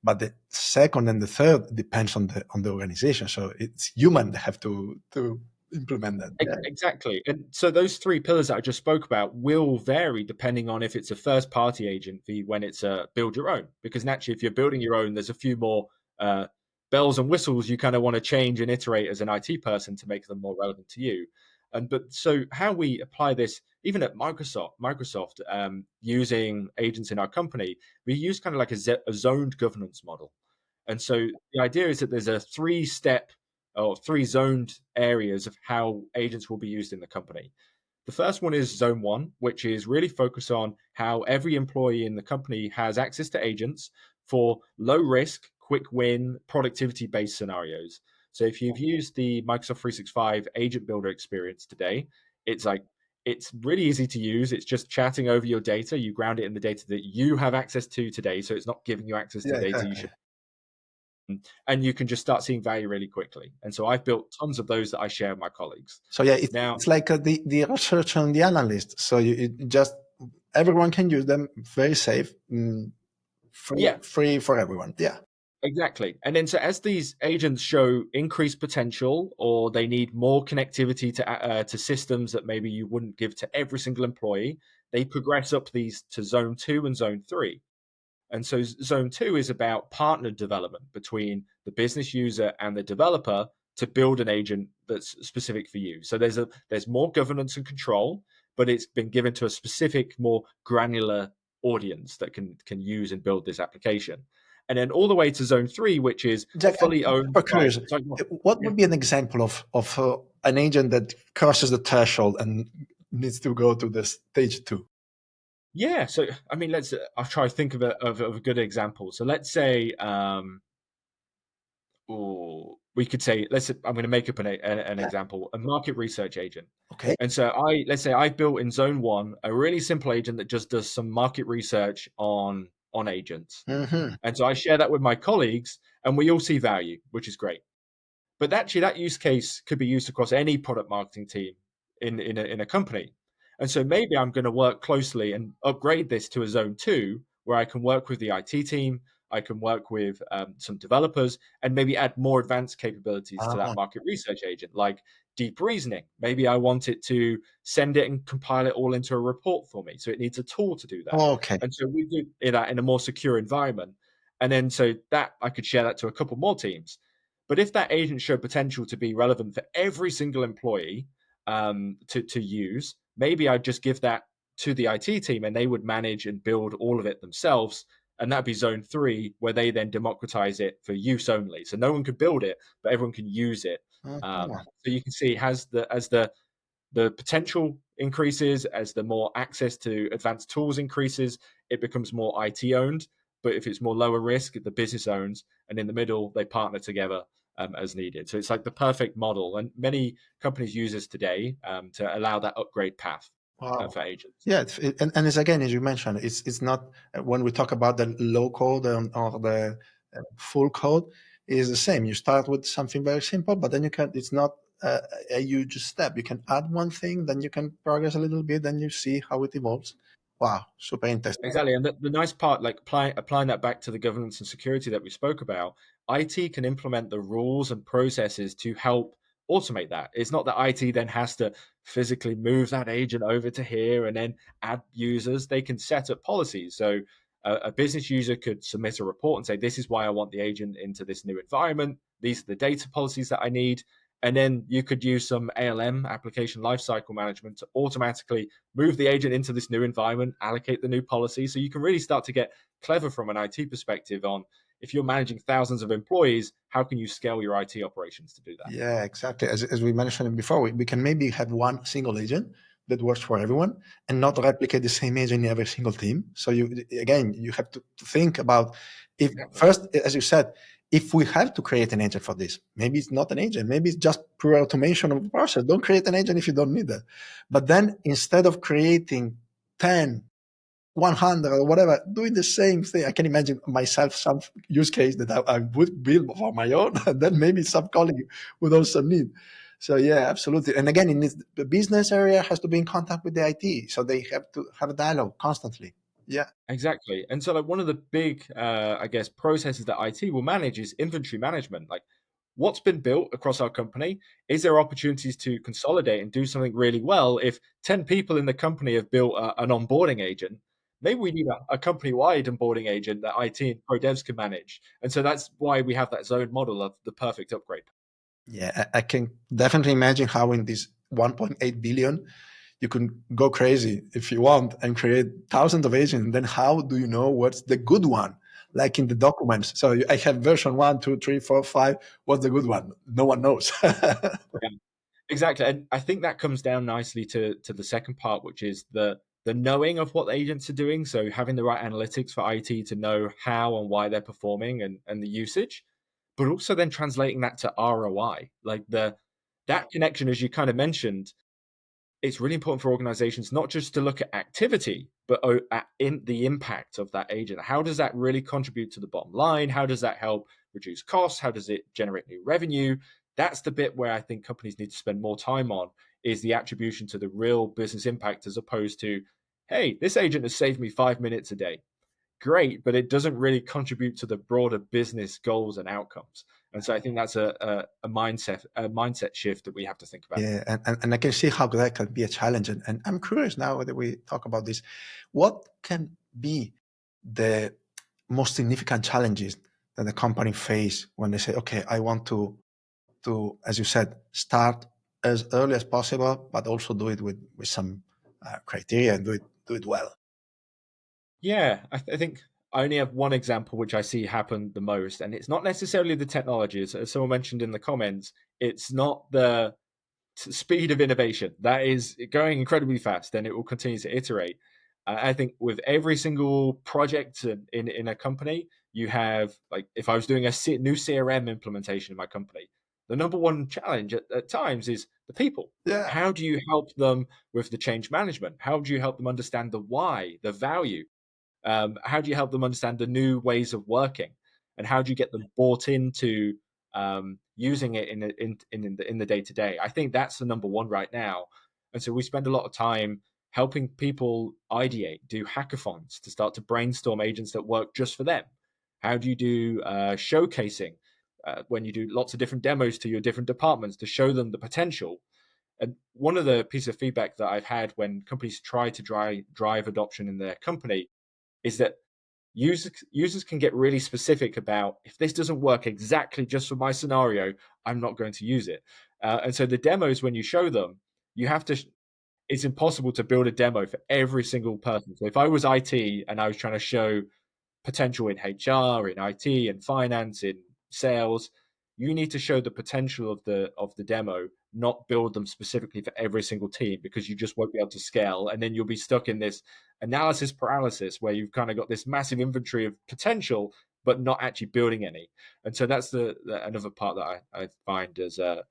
but the second and the third depends on the organization. So it's human that have to implement that. Yeah, Exactly. And so those three pillars that I just spoke about will vary depending on if it's a first party agent when it's a build your own. Because naturally, if you're building your own, there's a few more bells and whistles you kind of want to change and iterate as an IT person to make them more relevant to you. And but so how we apply this, even at Microsoft, using agents in our company, we use kind of like a zoned governance model. And so the idea is that there's a three-step or three zoned areas of how agents will be used in the company. The first one is zone one, which is really focused on how every employee in the company has access to agents for low risk, quick win, productivity based scenarios. So if you've used the Microsoft 365 agent builder experience today, it's like it's really easy to use. It's just chatting over your data. You ground it in the data that you have access to today. So it's not giving you access to yeah, data you exactly. should, and you can just start seeing value really quickly. And so I've built tons of those that I share with my colleagues. So yeah, Now, it's like the research and the analyst. So it just everyone can use them, very safe, yeah, free for everyone. Yeah, exactly. And then so as these agents show increased potential, or they need more connectivity to systems that maybe you wouldn't give to every single employee, they progress up these to zone two and zone three. And so zone two is about partner development between the business user and the developer to build an agent that's specific for you. So there's more governance and control, but it's been given to a specific, more granular audience that can use and build this application. And then all the way to zone three, which is Jack, I'm fully owned super by. curious. Sorry, What yeah. would be an example of an agent that crosses the threshold and needs to go to the stage two? Yeah. So I mean, I'll try to think of a good example. So let's say, or we could say, I'm going to make up an Yeah. example, a market research agent. Okay. And so let's say I built in zone one a really simple agent that just does some market research on agents. Hmm. And so I share that with my colleagues, and we all see value, which is great. But actually, that use case could be used across any product marketing team in a company. And so maybe I'm going to work closely and upgrade this to a zone two, where I can work with the IT team, I can work with some developers, and maybe add more advanced capabilities to that Ah, market research agent, like deep reasoning. Maybe I want it to send it and compile it all into a report for me. So it needs a tool to do that. okay. And so we do that in a more secure environment. And then so that I could share that to a couple more teams. But if that agent showed potential to be relevant for every single employee to use, maybe I'd just give that to the IT team and they would manage and build all of it themselves. And that'd be zone three, where they then democratize it for use only. So no one could build it, but everyone can use it. Uh-huh. So you can see as the potential increases, as the more access to advanced tools increases, it becomes more IT owned. But if it's more lower risk, the business owns, and in the middle, they partner together as needed. So it's like the perfect model. And many companies use this today to allow that upgrade path Wow. for agents. Yeah, and it's again, as you mentioned, it's not when we talk about the low code or the full code, is the same. You start with something very simple, but then you can. It's not a huge step. You can add one thing, then you can progress a little bit, then you see how it evolves. Wow, super interesting. Exactly. And the nice part, like applying that back to the governance and security that we spoke about, IT can implement the rules and processes to help automate that. It's not that IT then has to physically move that agent over to here and then add users. They can set up policies. So a business user could submit a report and say, this is why I want the agent into this new environment. These are the data policies that I need. And then you could use some ALM, application lifecycle management, to automatically move the agent into this new environment, allocate the new policy. So you can really start to get clever from an IT perspective on, if you're managing thousands of employees, how can you scale your IT operations to do that? Yeah, exactly. As we mentioned before, we can maybe have one single agent that works for everyone and not replicate the same agent in every single team. So you have to think about if Exactly. first, as you said, if we have to create an agent for this, maybe it's not an agent, maybe it's just pure automation of the process. Don't create an agent if you don't need that. But then instead of creating 10 100 or whatever, doing the same thing. I can imagine myself some use case that I would build for my own, and then maybe some colleague would also need. So yeah, absolutely. And again, the business area has to be in contact with the IT, so they have to have a dialogue constantly. Yeah, Exactly. And so, like, one of the big, I guess, processes that IT will manage is inventory management. Like, what's been built across our company? Is there opportunities to consolidate and do something really well? If 10 people in the company have built an onboarding agent, maybe we need a company wide onboarding agent that IT and pro devs can manage. And so that's why we have that zone model of the perfect upgrade. yeah. I can definitely imagine how in this 1.8 billion you can go crazy if you want and create thousands of agents. And then how do you know what's the good one? Like in the documents. So I have version 1, 2, 3, 4, 5. What's the good one? No one knows. Yeah. Exactly, and I think that comes down nicely to the second part, which is the knowing of what the agents are doing. So having the right analytics for IT to know how and why they're performing and the usage, but also then translating that to ROI, like the that connection, as you kind of mentioned. It's really important for organizations not just to look at activity, but at in the impact of that agent. How does that really contribute to the bottom line? How does that help reduce costs? How does it generate new revenue? That's the bit where I think companies need to spend more time on, is the attribution to the real business impact, as opposed to, hey, this agent has saved me 5 minutes a day. Great, but it doesn't really contribute to the broader business goals and outcomes. And so I think that's a mindset shift that we have to think about. Yeah, and I can see how that can be a challenge. And I'm curious now that we talk about this, what can be the most significant challenges that the company face when they say, okay, I want to, as you said, start as early as possible, but also do it with some criteria and do it well. Yeah, I think I only have one example which I see happen the most, and it's not necessarily the technology. As someone mentioned in the comments, it's not speed of innovation. That is going incredibly fast, and it will continue to iterate. I think with every single project in a company, you have, like, if I was doing a new CRM implementation in my company, the number one challenge at times is the people. Yeah. How do you help them with the change management? How do you help them understand the why, the value? How do you help them understand the new ways of working, and how do you get them bought into using it in the day to day? I think that's the number one right now, and so we spend a lot of time helping people ideate, do hackathons to start to brainstorm agents that work just for them. How do you do showcasing when you do lots of different demos to your different departments to show them the potential? And one of the pieces of feedback that I've had when companies try to drive adoption in their company is that users can get really specific about, if this doesn't work exactly just for my scenario, I'm not going to use it. And so the demos, when you show them, you have to. It's impossible to build a demo for every single person. So if I was IT and I was trying to show potential in HR, in IT, in finance, in sales. You need to show the potential of the demo, not build them specifically for every single team, because you just won't be able to scale, and then you'll be stuck in this analysis paralysis where you've kind of got this massive inventory of potential, but not actually building any. And so that's another part that I find as a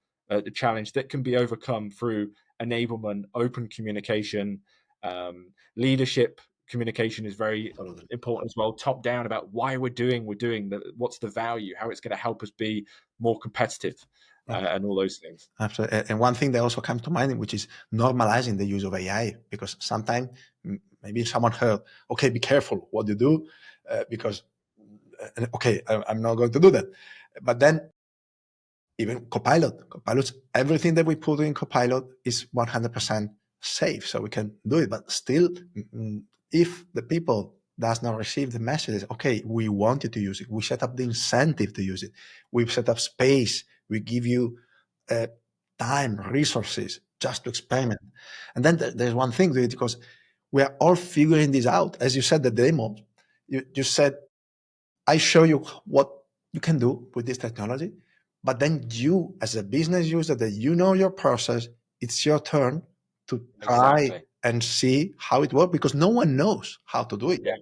challenge that can be overcome through enablement, open communication, leadership communication is very Totally. important as well. Top down about why we're doing what's the value, how it's going to help us be more competitive, and all those things. Absolutely. And one thing that also comes to mind, which is normalizing the use of AI, because sometimes maybe someone heard, okay, be careful what you do, because, okay, I'm not going to do that. But then even Copilot, everything that we put in Copilot is 100% safe, so we can do it. But still, if the people does not receive the messages, okay, we wanted to use it. We set up the incentive to use it. We set up space. We give you uh, time, resources just to experiment. And then there's one thing to it, because we are all figuring this out. As you said, the demo, you said, I show you what you can do with this technology, but then you, as a business user, that you know your process, it's your turn to try Exactly. and see how it works, because no one knows how to do it. Yeah.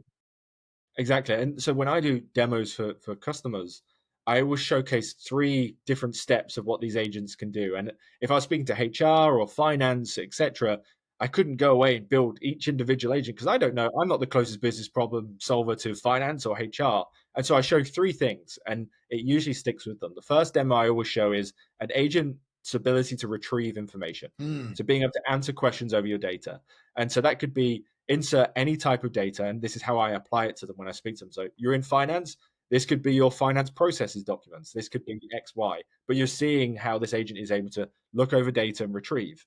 Exactly. And so when I do demos for customers, I always showcase three different steps of what these agents can do. And if I was speaking to HR or finance, etc., I couldn't go away and build each individual agent because I don't know. I'm not the closest business problem solver to finance or HR. And so I show three things, and it usually sticks with them. The first demo I always show is an agent's ability to retrieve information. Mm. So being able to answer questions over your data. And so that could be insert any type of data, and this is how I apply it to them when I speak to them. So you're in finance, this could be your finance processes documents, this could be XY, but you're seeing how this agent is able to look over data and retrieve.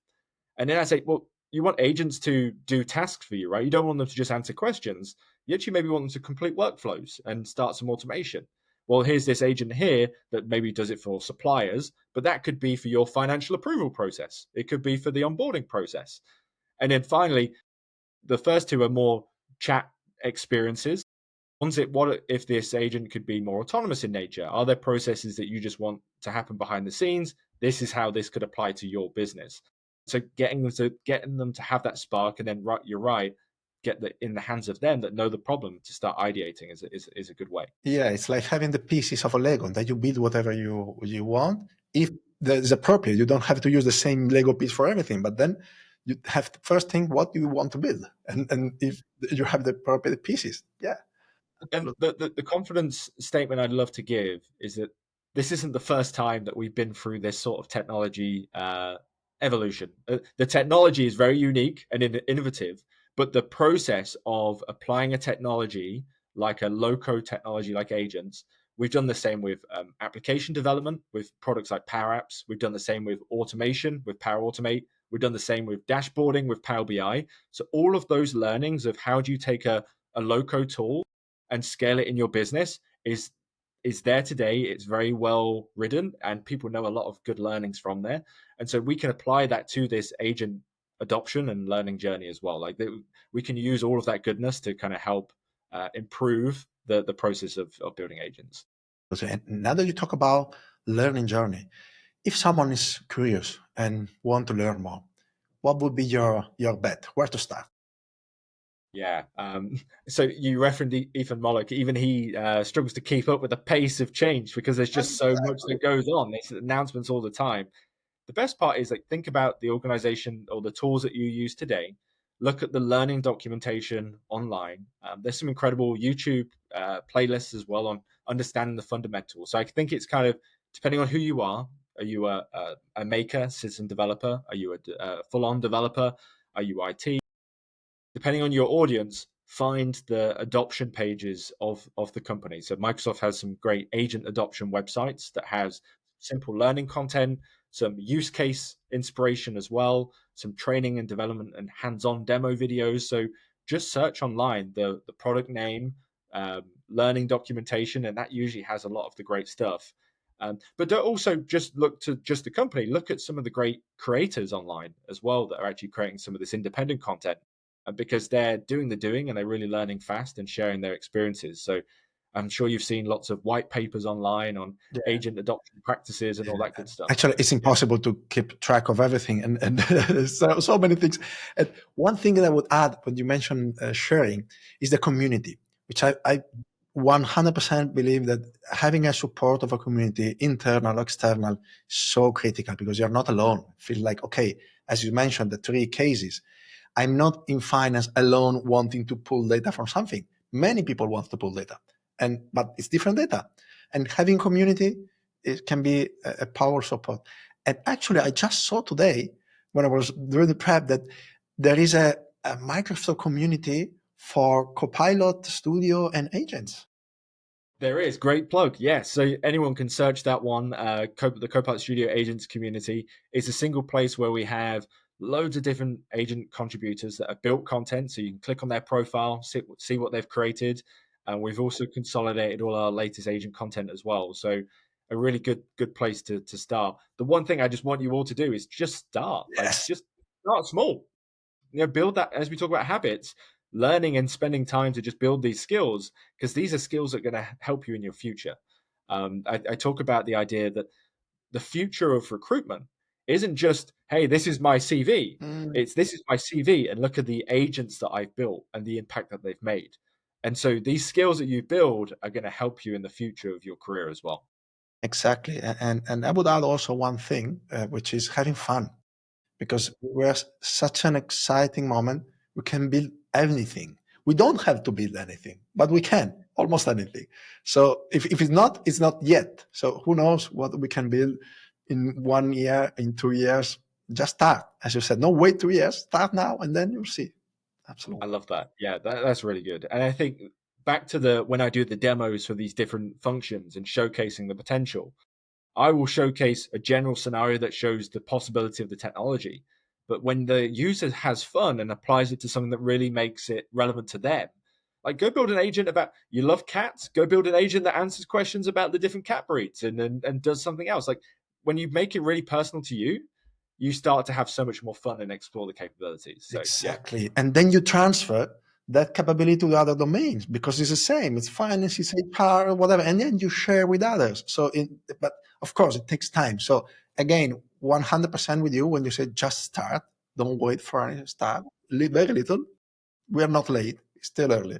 And then I say, well, you want agents to do tasks for you, right? You don't want them to just answer questions. You actually maybe want them to complete workflows and start some automation. Well, here's this agent here that maybe does it for suppliers, but that could be for your financial approval process. It could be for the onboarding process. And then finally, the first two are more chat experiences. One's it, what if this agent could be more autonomous in nature? Are there processes that you just want to happen behind the scenes? This is how this could apply to your business. So getting them to have that spark, and then right, you're right, get the in the hands of them that know the problem to start ideating is a good way. Yeah, it's like having the pieces of a Lego that you build whatever you want. If that is appropriate, you don't have to use the same Lego piece for everything. But then you have to first think what do you want to build, and if you have the appropriate pieces, yeah, And absolutely. the confidence statement I'd love to give is that this isn't the first time that we've been through this sort of technology evolution. The technology is very unique and innovative, but the process of applying a technology like a low code technology like agents, we've done the same with application development with products like Power Apps. We've done the same with automation with Power Automate. We've done the same with dashboarding with Power BI. So all of those learnings of how do you take a low code tool and scale it in your business is there today. It's very well written, and people know a lot of good learnings from there. And so we can apply that to this agent adoption and learning journey as well. Like we can use all of that goodness to kind of help improve the process of building agents. And now that you talk about learning journey, if someone is curious and want to learn more, what would be your bet? Where to start? Yeah. So you referenced Ethan Mollick. Even he struggles to keep up with the pace of change because there's just so much that goes on. There's announcements all the time. The best part is, like, think about the organization or the tools that you use today. Look at the learning documentation online. There's some incredible YouTube playlists as well on understanding the fundamentals. So I think it's kind of depending on who you are. Are you a maker, citizen developer? Are you a full-on developer? Are you IT? Depending on your audience, find the adoption pages of the company. So Microsoft has some great agent adoption websites that has simple learning content, some use case inspiration as well, some training and development and hands-on demo videos. So just search online the product name, learning documentation, and that usually has a lot of the great stuff. But don't also just look to just the company. Look at some of the great creators online as well that are actually creating some of this independent content, because they're doing the doing and they're really learning fast and sharing their experiences. So I'm sure you've seen lots of white papers online on Yeah. agent adoption practices and all that good stuff. Actually, So it's yeah, impossible to keep track of everything, and so many things. And one thing that I would add when you mentioned sharing is the community, which I 100% believe that having a support of a community, internal, external, is so critical because you're not alone. Feel like, okay, as you mentioned, the three cases, I'm not in finance alone wanting to pull data from something. Many people want to pull data, but it's different data. And having community, it can be a power support. And actually, I just saw today when I was doing the prep that there is a Microsoft community for Copilot Studio and agents. there is great plug. Yes, so anyone can search that one. The Copilot Studio agents community is a single place where we have loads of different agent contributors that have built content. So you can click on their profile, see what they've created, and we've also consolidated all our latest agent content as well. So a really good place to start. The one thing I just want you all to do is just start. Like, Yes, just start small. Build that, as we talk about habits, learning and spending time to just build these skills, because these are skills that are going to help you in your future. I talk about the idea that the future of recruitment isn't just, hey, this is my CV. mm, It's, this is my CV, and look at the agents that I've built and the impact that they've made. And so these skills that you build are going to help you in the future of your career as well. exactly. And I would add also one thing, which is having fun, because we're such an exciting moment. We can build anything. We don't have to build anything, but we can almost anything. So if it's not yet. So who knows what we can build in 1 year, in 2 years. Just start. As you said, no, wait 2 years, start now, and then you'll see. I Absolutely. love that. Yeah, that's really good. And I think back to the when I do the demos for these different functions and showcasing the potential, I will showcase a general scenario that shows the possibility of the technology. But when the user has fun and applies it to something that really makes it relevant to them, like, go build an agent about, you love cats, go build an agent that answers questions about the different cat breeds and does something else. Like, when you make it really personal to you, you start to have so much more fun and explore the capabilities. So yeah, Exactly. And then you transfer that capability to the other domains because it's the same. It's finance, it's HR, whatever. And then you share with others. But of course, it takes time. So again, 100% with you when you say just start. Don't wait for any start. Very little. We are not late. It's still early.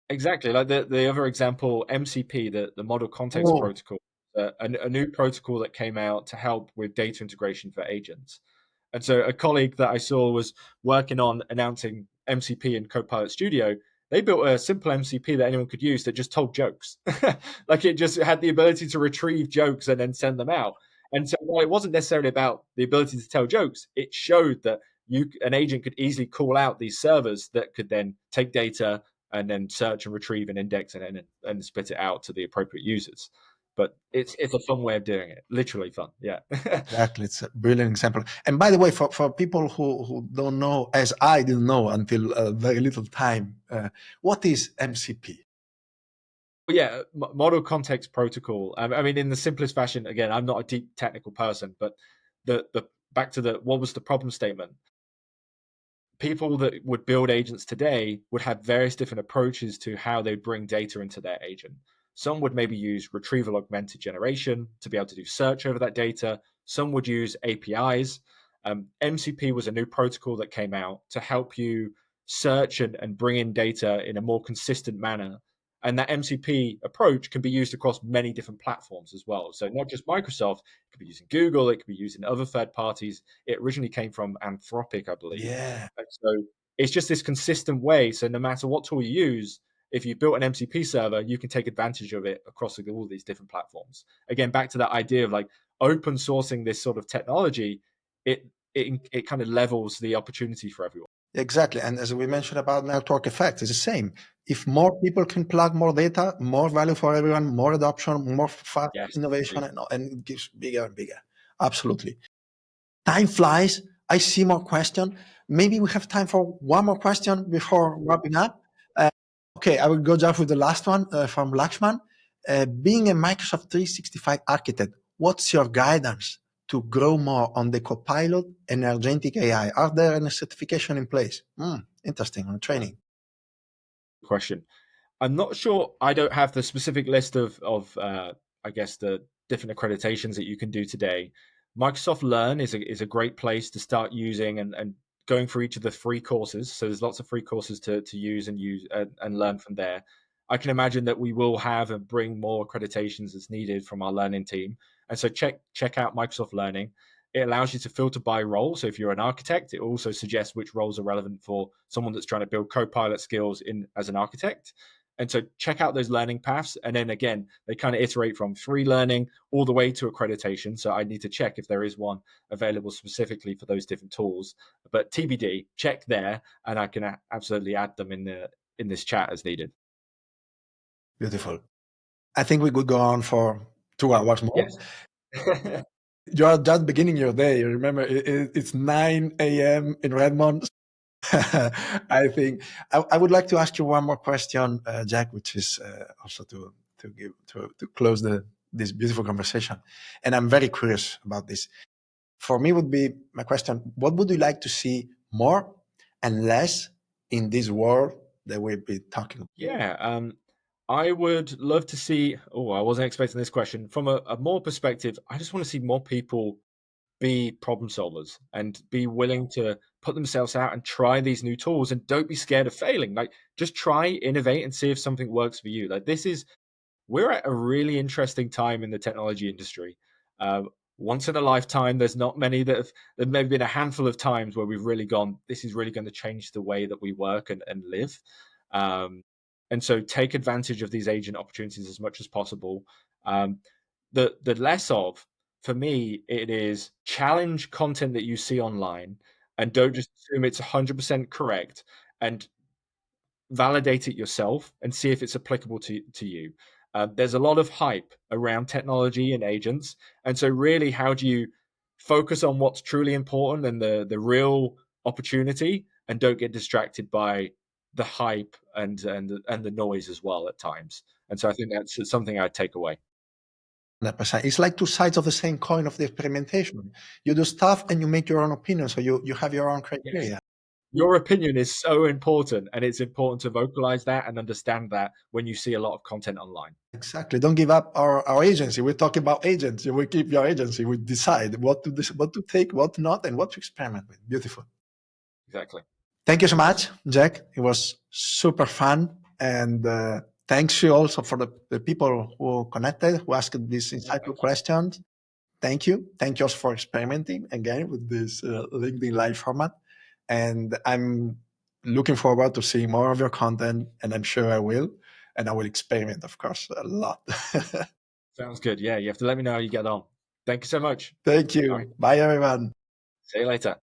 exactly. Like the other example, MCP, the Model Context Oh, Protocol, a new protocol that came out to help with data integration for agents. And so a colleague that I saw was working on announcing MCP in Copilot Studio. They built a simple MCP that anyone could use that just told jokes. Like, it just had the ability to retrieve jokes and then send them out. And so while it wasn't necessarily about the ability to tell jokes, it showed that an agent could easily call out these servers that could then take data and then search and retrieve and index and spit it out to the appropriate users. But it's a fun way of doing it. Literally fun. Yeah. exactly. It's a brilliant example. And by the way, for people who don't know, as I didn't know until very little time, what is MCP? Yeah, model context protocol. I mean, in the simplest fashion, again, I'm not a deep technical person, but the back to the what was the problem statement. People that would build agents today would have various different approaches to how they bring data into their agent. Some would maybe use retrieval augmented generation to be able to do search over that data. Some would use APIs. MCP was a new protocol that came out to help you search and bring in data in a more consistent manner. And that MCP approach can be used across many different platforms as well. So not just Microsoft, it could be using Google, it could be using other third parties. It originally came from Anthropic, I believe. Yeah, And so it's just this consistent way. So no matter what tool you use, if you built an MCP server, you can take advantage of it across all these different platforms. Again, back to that idea of like open sourcing this sort of technology, it kind of levels the opportunity for everyone. exactly. And as we mentioned about network effects, it's the same. If more people can plug more data, more value for everyone, more adoption, more fast Yes, innovation, indeed. and it gives bigger and bigger. Absolutely. Time flies. I see more question. Maybe we have time for one more question before wrapping up. Uh, okay, I will go just with the last one from Lakshman. Being a Microsoft 365 architect, what's your guidance to grow more on the Copilot and agentic AI? Are there any certification in place? Interesting on training. Question. I'm not sure. I don't have the specific list of I guess the different accreditations that you can do today. Microsoft Learn is a great place to start using and going through each of the free courses. So there's lots of free courses to use and learn from there. I can imagine that we will have and bring more accreditations as needed from our learning team. And so check out Microsoft Learning. It allows you to filter by role. So if you're an architect, it also suggests which roles are relevant for someone that's trying to build Copilot skills in as an architect. And so check out those learning paths. And then again, they kind of iterate from free learning all the way to accreditation. So I need to check if there is one available specifically for those different tools. But TBD, check there, and I can absolutely add them in this chat as needed. Beautiful. I think we could go on for 2 hours more. Yes. You are just beginning your day. Remember, it's 9 a.m. in Redmond. I think I would like to ask you one more question, Jack, which is also to close this beautiful conversation. And I'm very curious about this. For me, would be my question: what would you like to see more and less in this world that we'll be talking about? Yeah. I would love to see. Oh, I wasn't expecting this question. From a more perspective, I just want to see more people be problem solvers and be willing to put themselves out and try these new tools and don't be scared of failing. Like just try, innovate, and see if something works for you. Like we're at a really interesting time in the technology industry. Uh, Once in a lifetime, there's not many that have, there may have been a handful of times where we've really gone, this is really going to change the way that we work and live. Um, and so take advantage of these agent opportunities as much as possible. Um, the less of, for me, it is challenge content that you see online and don't just assume it's 100% correct, and validate it yourself and see if it's applicable to you. There's a lot of hype around technology and agents, and so really, how do you focus on what's truly important and the real opportunity, and don't get distracted by the hype and the noise as well at times. And so I think that's something I'd take away. 100%. It's like two sides of the same coin of the experimentation. You do stuff and you make your own opinion, so you have your own Yes. criteria. Your opinion is so important, and it's important to vocalize that and understand that when you see a lot of content online. Exactly. Don't give up our agency. We're talking about agency. We keep your agency. We decide what to take, what not, and what to experiment with. Beautiful. Exactly. Thank you so much, Jack. It was super fun. And thanks you also for the people who connected, who asked these insightful Thank you. questions. Thank you. Thank you also for experimenting again with this LinkedIn Live format. And I'm looking forward to seeing more of your content, and I'm sure I will. And I will experiment, of course, a lot. Sounds good. Yeah, you have to let me know how you get on. Thank you so much. Thank All right. you. Bye, everyone. See you later.